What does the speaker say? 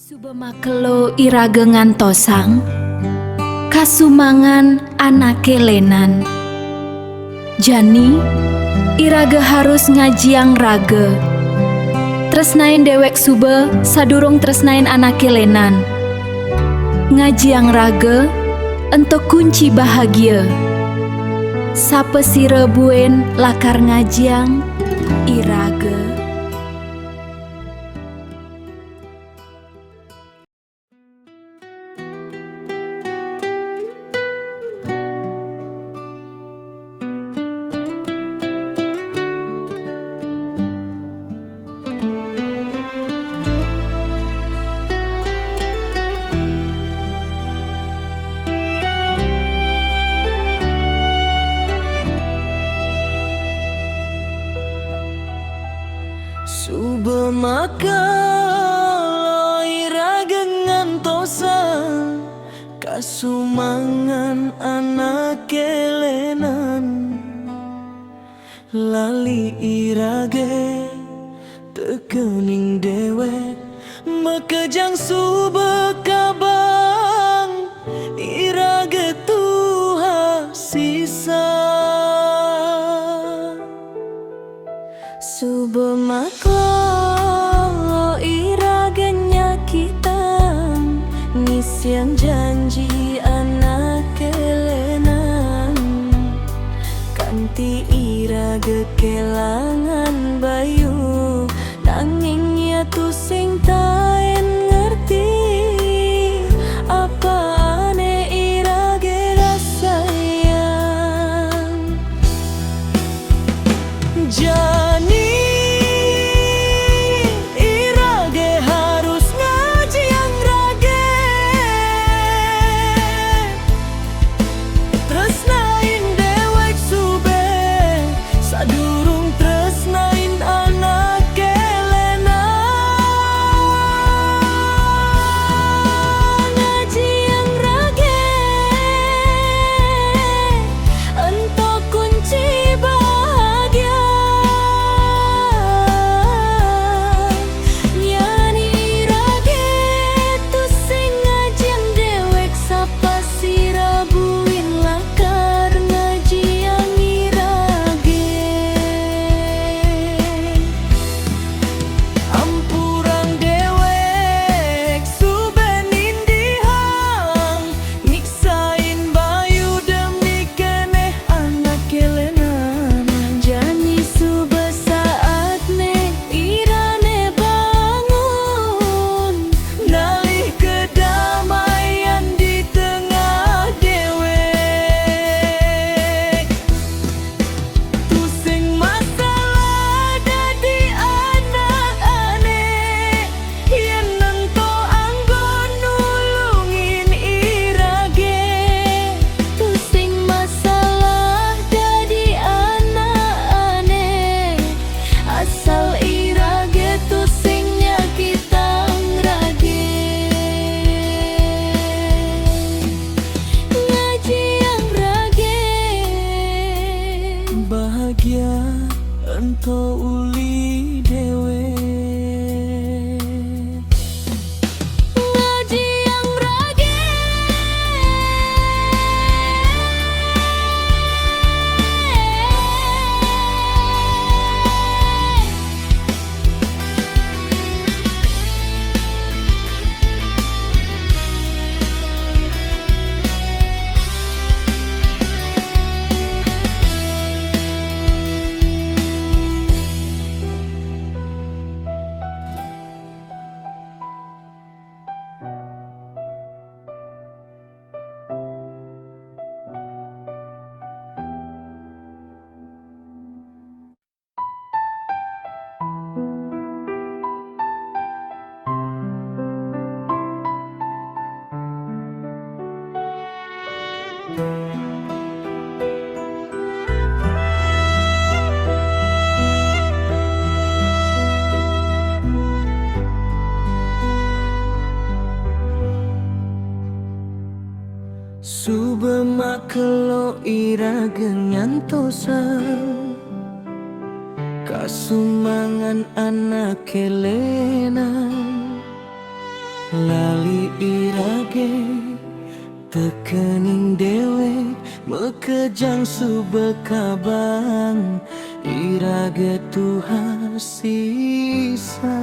Subemakelo irage ngantosang kasumangan anake lenan. Jani irage harus ngajiang raga. Tresnain dewek sube sadurung tresnain anake lenan. Ngajiang raga entuk kunci bahagia. Sapa sire buen lakar ngajiang irage. Subemakelo irage ngantosan kasumangan anake lenan. Lali irage tekening dewek mekejang sube kabang irage tuha sisa. Subemakelo irage nyakitan ngisiang janji anak kelenan. Kanti irage kelangan bayu nanging ya tu sing taen ngerti apa ane irage rasayang. Jani irage harus ngajiang rage. Tresnain dewek sube sadurung tresnain anak kelenan. Ngajiang rage entuk kunci bahagia. Yani irage tu sing ngajiang dewek sapa sirabuin lakar ngajiang irage. Ampurang dewek sube nindihang nyiksain bayu demi keneh anak kelenan. Jani sube saat ne irane bangun nalih kedamaian di tengah dewek. Tu sing masalah dadi anak aneh yen nento anggon nulungin irage. Tu sing masalah dadi anak aneh asal irage tu sing nyakitang rage. Ngajiang rage bahagia ento uli dewe. Ngajiang rage Subemakelo irage ngantosan kasumangan anak kelenan. lali irage tekening dewek mekejang subekabang irage Tuhan sisa.